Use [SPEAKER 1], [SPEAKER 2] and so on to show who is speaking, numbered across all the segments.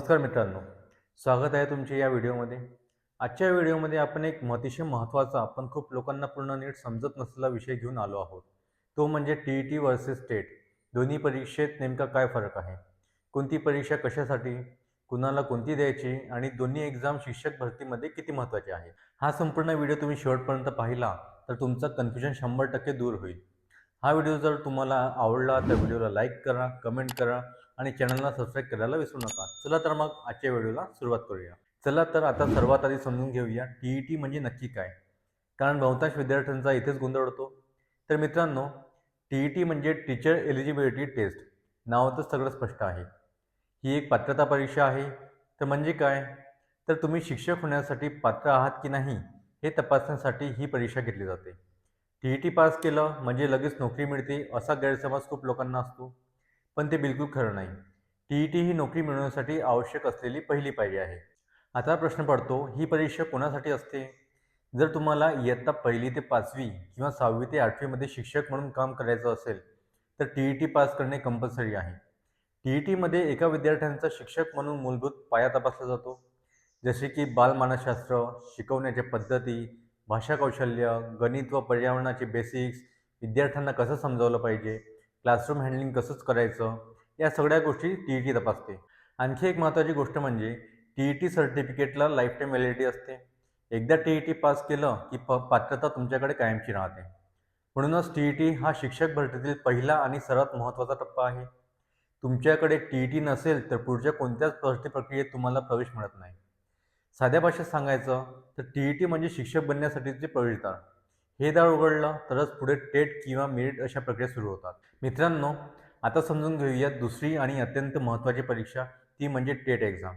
[SPEAKER 1] नमस्कार मित्रांनो, स्वागत आहे तुमचे या व्हिडिओमध्ये. आजच्या व्हिडिओमध्ये आपण एक अतिशय महत्त्वाचा पण खूप लोकांना पूर्ण नीट समजत नसलेला विषय घेऊन आलो आहोत. तो म्हणजे टी-ई-टी वर्सेस टेट. दोन्ही परीक्षेत नेमका काय फरक आहे? कोणती परीक्षा कशासाठी? कुणाला कोणती द्यायची? आणि दोन्ही एक्झाम शिक्षक भरतीमध्ये किती महत्त्वाचे आहे? हा संपूर्ण व्हिडिओ तुम्ही शेवटपर्यंत पाहिला तर तुमचं कन्फ्युजन 100% दूर होईल. हा व्हिडिओ जर तुम्हाला आवडला तर व्हिडिओला लाईक करा, कमेंट करा आणि चॅनलला सबस्क्राईब करायला विसरू नका. चला तर मग आजच्या व्हिडिओला सुरुवात करूया. चला तर आता सर्वात आधी समजून घेऊया टी-ई-टी म्हणजे नक्की काय? कारण बहुतांश विद्यार्थ्यांचा इथेच गोंधळ होतो. तर मित्रांनो, टी-ई-टी म्हणजे टीचर एलिजिबिलिटी टेस्ट. नावातच सगळं स्पष्ट आहे. ही एक पात्रता परीक्षा आहे. तर म्हणजे काय? तर तुम्ही शिक्षक होण्यासाठी पात्र आहात की नाही हे तपासण्यासाठी ही परीक्षा घेतली जाते. टी-ई-टी पास केलं म्हणजे लगेच नोकरी मिळते असा गैरसमज खूप लोकांना असतो. पण ते बिलकुल खरं नाही. टी-ई-टी ही नोकरी मिळवण्यासाठी आवश्यक असलेली पहिली पायरी आहे. आता प्रश्न पडतो, ही परीक्षा कोणासाठी असते? जर तुम्हाला इयत्ता 1ली ते 5वी किंवा 6वी ते 8वी मध्ये शिक्षक म्हणून काम करायचं असेल, तर टी-ई-टी पास करणे कंपल्सरी आहे. टी-ई-टीमध्ये एका विद्यार्थ्यांचा शिक्षक म्हणून मूलभूत पाया तपासला जातो. जसे की बालमानसशास्त्र, शिकवण्याच्या पद्धती, भाषा कौशल्य, गणित व पर्यावरणाचे बेसिक्स, विद्यार्थ्यांना कसं समजावलं पाहिजे, क्लासरूम हँडलिंग कसंच करायचं, या सगळ्या गोष्टी टी-ई-टी तपासते. आणखी एक महत्त्वाची गोष्ट म्हणजे टी-ई-टी सर्टिफिकेटला लाईफटाईम व्हॅलिडिटी असते. एकदा टी-ई-टी पास केलं की पात्रता तुमच्याकडे कायमची राहते. म्हणूनच टी-ई-टी हा शिक्षक भरतीतील पहिला आणि सर्वात महत्त्वाचा टप्पा आहे. तुमच्याकडे टी-ई-टी नसेल तर पुढच्या कोणत्याच भरती प्रक्रियेत तुम्हाला प्रवेश मिळत नाही. साध्या भाषेत सांगायचं तर टी-ई-टी म्हणजे शिक्षक बनण्यासाठीचे प्रवेशद्वार. हे दार उघडलं तरच पुढे टेट किंवा मेरिट अशा प्रक्रिया सुरू होतात. मित्रांनो, आता समजून घेऊया दुसरी आणि अत्यंत महत्त्वाची परीक्षा, ती म्हणजे टेट एक्झाम.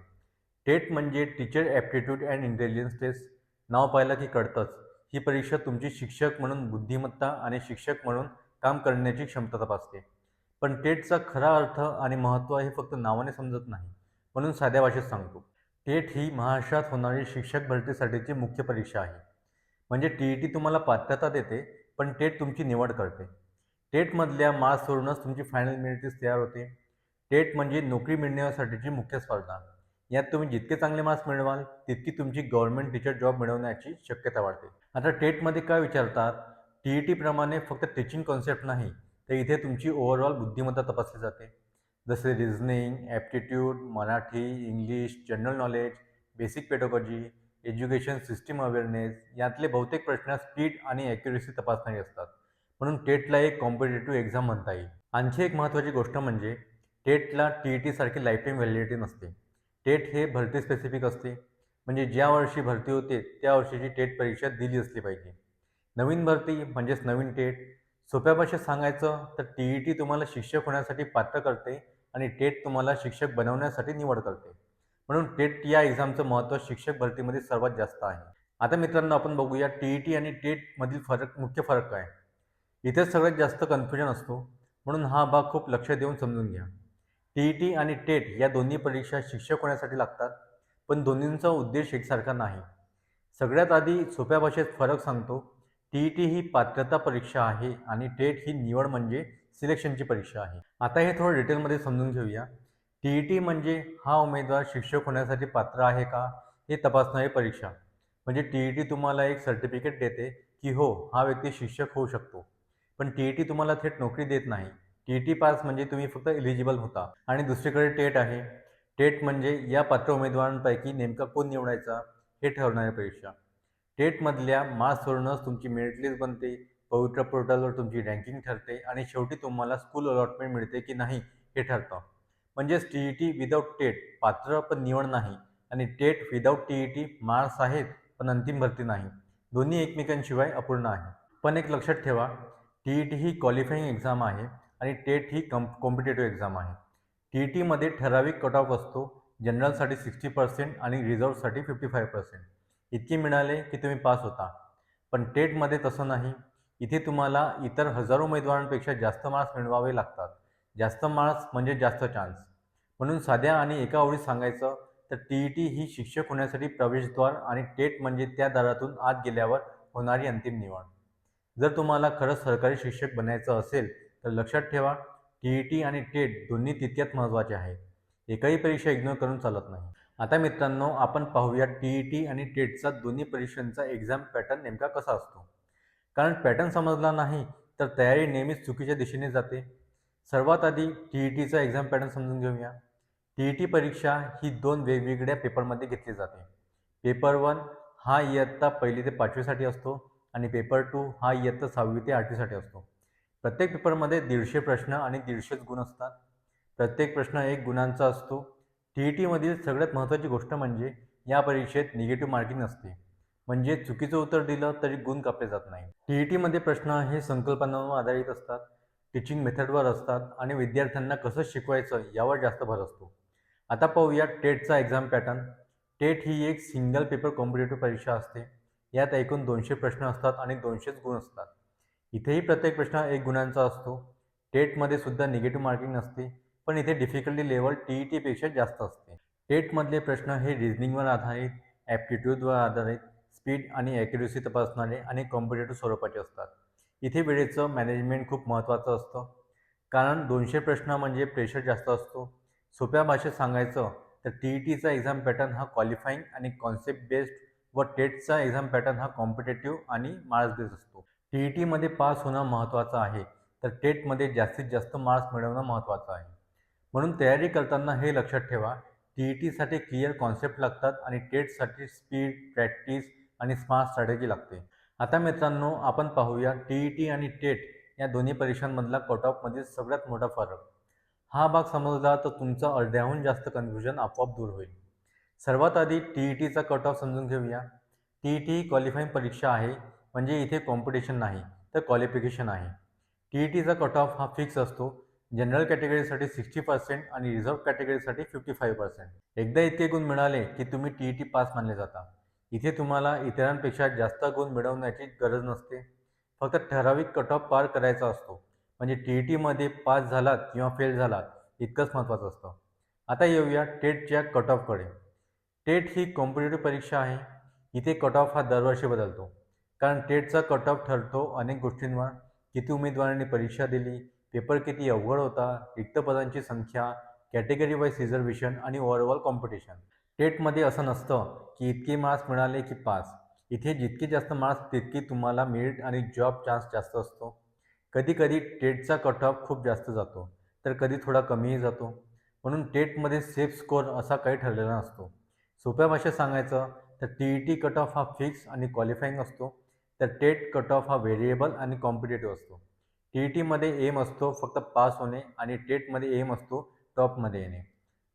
[SPEAKER 1] टेट म्हणजे teacher aptitude and intelligence test. नाव पाहिलं की कळतंच. ही परीक्षा तुमची शिक्षक म्हणून बुद्धिमत्ता आणि शिक्षक म्हणून काम करण्याची क्षमता तपासते. पण टेटचा खरा अर्थ आणि महत्त्व हे फक्त नावाने समजत नाही. म्हणून साध्या भाषेत सांगतो. टेट ही महाराष्ट्रात होणारी शिक्षक भरतीसाठीची मुख्य परीक्षा आहे. म्हणजे टी-ई-टी तुम्हाला पात्रता देते, पण टेट तुमची निवड करते. टेटमधल्या मार्क्सवरूनच तुमची फायनल मेरिट लिस्ट तयार होते. टेट म्हणजे नोकरी मिळण्यासाठीची मुख्य स्पर्धा. यात तुम्ही जितके चांगले मार्क्स मिळवाल, तितकी तुमची गव्हर्नमेंट टीचर जॉब मिळवण्याची शक्यता वाढते. आता टेटमध्ये काय विचारतात? टी-ई-टीप्रमाणे फक्त टीचिंग कॉन्सेप्ट नाही, तर इथे तुमची ओव्हरऑल बुद्धिमत्ता तपासली जाते. जसे reasoning, aptitude, Marathi, English, general knowledge, basic pedagogy, education system awareness यातले बहुतेक प्रश्न स्पीड आणि ॲक्युरेसी तपासणारे असतात. म्हणून टेटला एक कॉम्पिटेटिव्ह एक्झाम म्हणता येईल. आणखी एक महत्त्वाची गोष्ट म्हणजे टेटला टी-ई-टीसारखी लाईफटाईम व्हॅलिडिटी नसते. टेट हे भरती स्पेसिफिक असते. म्हणजे ज्या वर्षी भरती होते त्या वर्षीची टेट परीक्षा दिली असली पाहिजे. नवीन भरती म्हणजेच नवीन टेट. सोप्या भाषेत सांगायचं तर टी-ई-टी तुम्हाला शिक्षक होण्यासाठी पात्र करते आणि टेट तुम्हाला शिक्षक बनवण्यासाठी निवड करते. म्हणून टेट या एक्झामचं महत्त्व शिक्षक भरतीमध्ये सर्वात जास्त आहे. आता मित्रांनो, आपण बघूया टी-ई-टी आणि टेटमधील मुख्य फरक काय? इथेच सगळ्यात जास्त कन्फ्युजन असतो. म्हणून हा भाग खूप लक्ष देऊन समजून घ्या. टी-ई-टी आणि टेट या दोन्ही परीक्षा शिक्षक होण्यासाठी लागतात, पण दोन्हींचा उद्देश एकसारखा नाही. सगळ्यात आधी सोप्या भाषेत फरक सांगतो. टी-ई-टी ही पात्रता परीक्षा आहे आणि टेट ही निवड म्हणजे सिलेक्शनची परीक्षा आहे. आता हे थोडं डिटेलमध्ये समजून घेऊया. टी-ई-टी म्हणजे हा उमेदवार शिक्षक होण्यासाठी पात्र आहे का हे तपासणारी परीक्षा. म्हणजे टी-ई-टी तुम्हाला एक सर्टिफिकेट देते की हो, हा व्यक्ती शिक्षक होऊ शकतो. पण टी-ई-टी तुम्हाला थेट नोकरी देत नाही. टी-ई-टी पास म्हणजे तुम्ही फक्त एलिजिबल होता. आणि दुसरीकडे टेट आहे. टेट म्हणजे या पात्र उमेदवारांपैकी नेमका कोण निवडायचा हे ठरवणारी परीक्षा. टेटमधल्या मार्क्सवरूनच तुमची मेरिट लिस्ट बनते, पवित्र पोर्टलवर तुमची रँकिंग ठरते आणि शेवटी तुम्हाला स्कूल अलॉटमेंट मिळते की नाही हे ठरतं. म्हणजेच टी-ई-टी विदाऊट टेट पात्र पण निवड नाही आणि टेट विदाऊट टी-ई-टी मार्क्स आहेत पण अंतिम भरती नाही. दोन्ही एकमेकांशिवाय अपूर्ण आहे. पण एक लक्षात ठेवा, टी-ई-टी ही क्वालिफाईंग एक्झाम आहे आणि टेट ही कॉम्पिटेटिव्ह एक्झाम आहे. टी-ई-टीमध्ये ठराविक कट ऑफ असतो. जनरलसाठी 60% आणि रिझर्व्हसाठी 55%. इतके मिळाले की तुम्ही पास होता. पण टेटमध्ये तसं नाही. इथे तुम्हाला इतर हजारो उमेदवारांपेक्षा जास्त मार्क्स मिळवावे लागतात. जास्त मार्क्स म्हणजे जास्त चान्स. म्हणून साध्या आणि एका ओळीत सांगायचं तर टी-ई-टी ही शिक्षक होण्यासाठी प्रवेशद्वार आणि टेट म्हणजे त्या दारातून आत गेल्यावर होणारी अंतिम निवड. जर तुम्हाला खरंच सरकारी शिक्षक बनायचं असेल तर लक्षात ठेवा, टी-ई-टी आणि टेट दोन्ही तितक्यात महत्त्वाचे आहेत. एकही परीक्षा इग्नोर करून चालत नाही. आता मित्रांनो, आपण पाहूया टी आणि टेटचा दोन्ही परीक्षांचा एक्झाम पॅटर्न नेमका कसा असतो. कारण पॅटर्न समजला नाही तर तयारी नेहमीच चुकीच्या दिशेने जाते. सर्वात आधी टीचा एक्झाम पॅटर्न समजून घेऊया. परीक्षा ही 2 वेगवेगळ्या पेपरमध्ये घेतली जाते. पेपर 1 हा इयत्ता 1ली ते 5वीसाठी असतो आणि पेपर 2 हा इयत्ता 6वी ते 8वीसाठी असतो. प्रत्येक पेपरमध्ये 150 प्रश्न आणि 150 गुण असतात. प्रत्येक प्रश्न 1 गुणांचा असतो. मधील सगळ्यात महत्त्वाची गोष्ट म्हणजे या परीक्षेत निगेटिव्ह मार्किंग नसते. म्हणजे चुकीचं उत्तर दिलं तरी गुण कापले जात नाही. मध्ये प्रश्न हे संकल्पनांवर आधारित असतात, टीचिंग मेथडवर असतात आणि विद्यार्थ्यांना कसं शिकवायचं यावर जास्त भर असतो. आता पाहूया टेटचा एक्झाम पॅटर्न. टेट ही एक सिंगल पेपर कॉम्पिटेटिव्ह परीक्षा असते. यात एकूण 200 प्रश्न असतात आणि 200 गुण असतात. इथेही प्रत्येक प्रश्न 1 गुणांचा असतो. टेटमध्ये सुद्धा निगेटिव्ह मार्किंग नसते, पण इथे डिफिकल्टी लेवल पेक्षा जास्त असते. टेटमधले प्रश्न हे रिझनिंगवर आधारित, ॲप्टिट्यूडवर आधारित, स्पीड आणि ॲक्युरेसी तपासणारे आणि कॉम्पिटेटिव्ह स्वरूपाचे असतात. इथे वेळेचं मॅनेजमेंट खूप महत्त्वाचं असतं, कारण 200 प्रश्न म्हणजे प्रेशर जास्त असतो. सोप्या भाषेत सांगायचं तर टीचा एक्झाम पॅटर्न हा क्वालिफाईंग आणि कॉन्सेप्ट बेस्ड व टेटचा एक्झाम पॅटर्न हा कॉम्पिटेटिव्ह आणि मार्क्स बेस्ड असतो. टीमध्ये पास होणं महत्त्वाचं आहे, तर टेटमध्ये जास्तीत जास्त मार्क्स मिळवणं महत्त्वाचं आहे. म्हणून तयारी करताना हे लक्षात ठेवा, टीसाठी क्लिअर कॉन्सेप्ट लागतात आणि टेटसाठी स्पीड, प्रॅक्टिस आणि स्मार्ट स्ट्रॅटेजी लागते. आता मित्रांनो, आपण पाहूया आणि टेट या दोन्ही परीक्षांमधला कट ऑफमधील सगळ्यात मोठा फरक. हा भाग समजला तर तुमचं अर्ध्याहून जास्त कन्फ्युजन आपोआप दूर होईल. सर्वात आधी टीचा कट ऑफ समजून घेऊया. ही क्वालिफाईंग परीक्षा आहे, म्हणजे इथे कॉम्पिटिशन नाही तर क्वालिफिकेशन आहे. टीचा कट ऑफ हा फिक्स असतो. जनरल कॅटेगरीसाठी 60% आणि रिझर्व्ह कॅटेगरीसाठी 55%. एकदा इतके गुण मिळाले की तुम्ही पास मानले जाता. इथे तुम्हाला इतरांपेक्षा जास्त गुण मिळवण्याची गरज नसते. फक्त ठराविक कट ऑफ पार करायचा असतो. म्हणजे टीमध्ये पास झालात किंवा फेल झालात इतकंच महत्त्वाचं असतं. आता येऊया टेटच्या कट ऑफकडे. टेट ही कॉम्पिटेटिव्ह परीक्षा आहे. इथे कट ऑफ हा दरवर्षी बदलतो. कारण टेटचा कट ऑफ ठरतो अनेक गोष्टींवर. किती उमेदवारांनी परीक्षा दिली, पेपर किती अवघड होता, रिक्त पदांची संख्या, कॅटेगरी वाईज रिझर्वेशन आणि ओव्हरऑल कॉम्पिटिशन. टेटमध्ये असं नसतं की इतके मार्क्स मिळाले की पास. इथे जितके जास्त मार्क्स तितकी तुम्हाला मेरिट आणि जॉब चान्स जास्त असतो. कधीकधी टेटचा कट ऑफ खूप जास्त जातो, तर कधी थोडा कमीही जातो. म्हणून टेटमध्ये सेफ स्कोअर असा काही ठरलेला नसतो. सोप्या भाषेत सांगायचं तर कट ऑफ हा फिक्स आणि क्वालिफाईंग असतो, तर टेट कट ऑफ हा व्हेरिएबल आणि कॉम्पिटेटिव्ह असतो. मध्ये एम असतो फक्त पास होणे आणि टेटमध्ये एम असतो टॉपमध्ये येणे.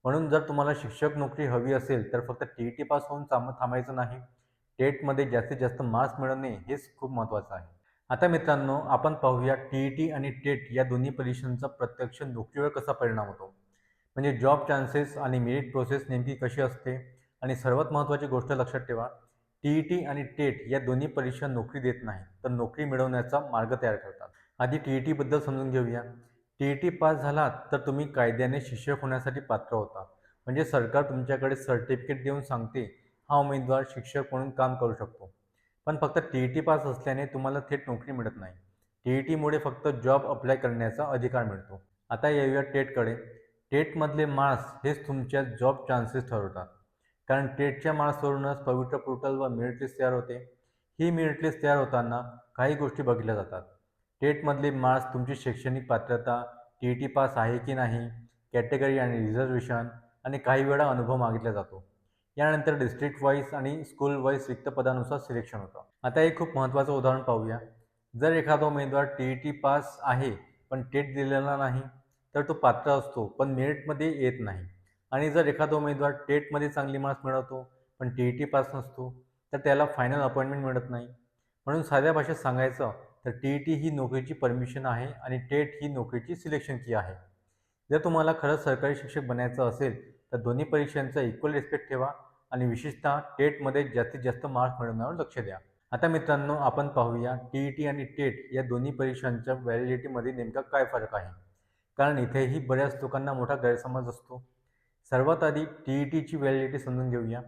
[SPEAKER 1] म्हणून जर तुम्हाला शिक्षक नोकरी हवी असेल तर फक्त पास होऊन थांबायचं नाही. टेटमध्ये जास्तीत जास्त मार्क्स मिळवणे हेच खूप महत्त्वाचं आहे. आता मित्रांनो, आपण पाहूया आणि टेट या दोन्ही परीक्षांचा प्रत्यक्ष नोकरीवर कसा परिणाम होतो. म्हणजे जॉब चान्सेस आणि मेरिट प्रोसेस नेमकी कशी असते. आणि सर्वात महत्त्वाची गोष्ट लक्षात ठेवा, आणि टेट या दोन्ही परीक्षा नोकरी देत नाही, तर नोकरी मिळवण्याचा मार्ग तयार करतात. आधी बद्दल समजून घेऊया. पास झालात तर तुम्ही कायद्याने शिक्षक होण्यासाठी पात्र होता. म्हणजे सरकार तुमच्याकडे सर्टिफिकेट देऊन सांगते, हा उमेदवार शिक्षक म्हणून काम करू शकतो. पण फक्त पास असल्याने तुम्हाला थेट नोकरी मिळत नाही. मुळे फक्त जॉब अप्लाय करण्याचा अधिकार मिळतो. आता येऊया टेटकडे. टेटमधले मार्क्स हेच तुमच्या जॉब चान्सेस ठरवतात. कारण टेटच्या मार्क्सवरूनच पवित्र पोर्टलवर मेरिट लिस्ट तयार होते. ही मेरिट लिस्ट तयार होताना काही गोष्टी बघितल्या जातात. टेटमधले मार्क्स, तुमची शैक्षणिक पात्रता, पास आहे की नाही, कॅटेगरी आणि रिझर्वेशन आणि काही वेळा अनुभव मागितला जातो. यानंतर डिस्ट्रिक्ट वाईज आणि स्कूल वाईज रिक्त पदानुसार सिलेक्शन होतं. आता एक खूप महत्त्वाचं उदाहरण पाहूया. जर एखादा उमेदवार पास आहे पण टेट दिलेला नाही, तर तो पात्र असतो पण मेरिटमध्ये येत नाही. आणि जर एखादा उमेदवार टेटमध्ये चांगली मार्क्स मिळवतो पण पास नसतो, तर त्याला फायनल अपॉइंटमेंट मिळत नाही. म्हणून साध्या भाषेत सांगायचं तर ही नोकरीची परमिशन आहे आणि टेट ही नोकरीची सिलेक्शन की आहे. जर तुम्हाला खरंच सरकारी शिक्षक बनायचं असेल तर दोन्ही परीक्षांचा इक्वल रिस्पेक्ट ठेवा आणि विशेषतः टेटमध्ये जास्तीत जास्त मार्क्स मिळवण्यावर लक्ष द्या. आता मित्रांनो, आपण पाहूया आणि टेट या दोन्ही परीक्षांच्या व्हॅलिडिटीमध्ये नेमका काय फरक आहे. कारण इथेही बऱ्याच लोकांना मोठा गैरसमज असतो. सर्वात आधी टीची व्हॅलिडिटी समजून घेऊया.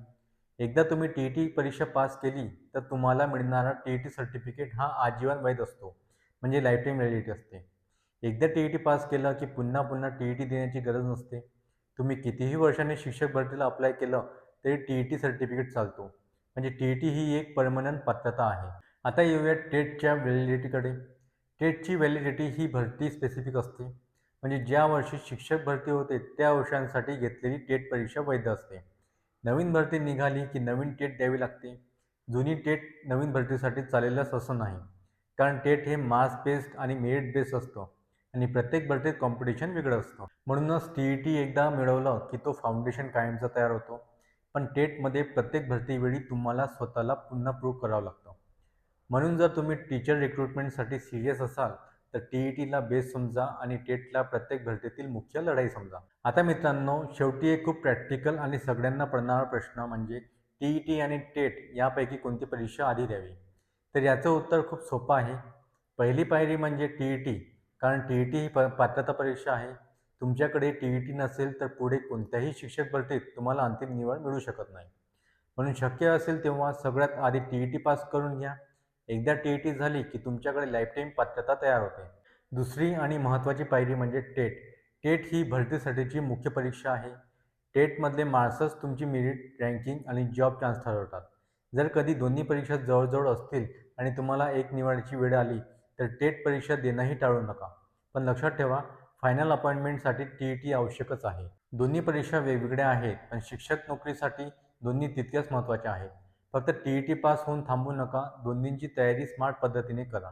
[SPEAKER 1] एकदा तुम्ही परीक्षा पास केली तर तुम्हाला मिळणारा सर्टिफिकेट हा आजीवन वैध असतो. म्हणजे लाईफ टाईम व्हॅलिडिटी असते. एकदा पास केलं की पुन्हा पुन्हा देण्याची गरज नसते. तुम्ही कितीही वर्षांनी शिक्षक भरतीला अप्लाय केलं तरी टी-ई-टी सर्टिफिकेट चालतो. म्हणजे टी-ई-टी ही एक परमनंट पात्रता आहे. आता येऊया टेटच्या व्हॅलिडिटीकडे. टेटची व्हॅलिडिटी ही भरती स्पेसिफिक असते. म्हणजे ज्या वर्षी शिक्षक भरती होते त्या वर्षांसाठी घेतलेली टेट परीक्षा वैध असते. नवीन भरती निघाली की नवीन टेट द्यावी लागते. जुनी टेट नवीन भरतीसाठी चालेलच असं नाही. कारण टेट हे मार्क्स बेस्ड आणि मेरिट बेस्ड असतं आणि प्रत्येक भरतीत कॉम्पिटिशन वेगळं असतं. म्हणूनच टी-ई-टी एकदा मिळवलं की तो फाउंडेशन कायमचा तयार होतो. पण टेटमध्ये प्रत्येक भरतीवेळी तुम्हाला स्वतःला पुन्हा प्रूव्ह करावं लागतं. म्हणून जर तुम्ही टीचर रिक्रुटमेंटसाठी सिरियस असाल तर टी-ई-टीला बेस समजा आणि टेटला प्रत्येक भरतीतील मुख्य लढाई समजा. आता मित्रांनो, शेवटी एक खूप प्रॅक्टिकल आणि सगळ्यांना पडणारा प्रश्न म्हणजे टी-ई-टी आणि टेट यापैकी कोणती परीक्षा आधी द्यावी? तर याचं उत्तर खूप सोपं आहे. पहिली पायरी म्हणजे टी-ई-टी. कारण टी-ई-टी ही पात्रता परीक्षा आहे. तुमच्याकडे टी-ई-टी नसेल तर पुढे कोणत्याही शिक्षक भरतीत तुम्हाला अंतिम निवड मिळू शकत नाही. म्हणून शक्य असेल तेव्हा सगळ्यात आधी टी-ई-टी पास करून घ्या. एकदा टी-ई-टी झाली की तुमच्याकडे लाईफटाईम पात्रता तयार होते. दुसरी आणि महत्त्वाची पायरी म्हणजे टेट. टेट ही भरतीसाठीची मुख्य परीक्षा आहे. टेटमधले मार्क्सच तुमची मेरिट, रँकिंग आणि जॉब चान्स ठरवतात. जर कधी दोन्ही परीक्षा जवळजवळ असतील आणि तुम्हाला एक निवडायची वेळ आली तर टेट परीक्षा देणंही टाळू नका. पण लक्षात ठेवा, फायनल अपॉइंटमेंटसाठी टी-ई-टी आवश्यकच आहे. दोन्ही परीक्षा वेगवेगळ्या आहेत, पण शिक्षक नोकरीसाठी दोन्ही तितक्याच महत्त्वाच्या आहेत. फक्त टी-ई-टी पास होऊन थांबू नका. दोन्हींची तयारी स्मार्ट पद्धतीने करा.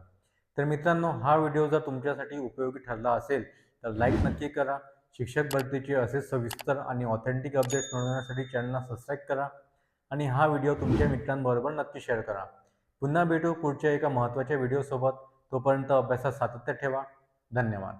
[SPEAKER 1] तर मित्रांनो, हा व्हिडिओ जर तुमच्यासाठी उपयोगी ठरला असेल तर लाईक नक्की करा. शिक्षक भरतीचे असे सविस्तर आणि ऑथेंटिक अपडेट्स मिळवण्यासाठी चॅनलला सबस्क्राईब करा आणि हा व्हिडिओ तुमच्या मित्रांबरोबर नक्की शेअर करा. पुन्हा भेटू पुढच्या एका महत्त्वाच्या व्हिडिओसोबत. तोपर्यंत अभ्यासात सातत्य ठेवा. धन्यवाद.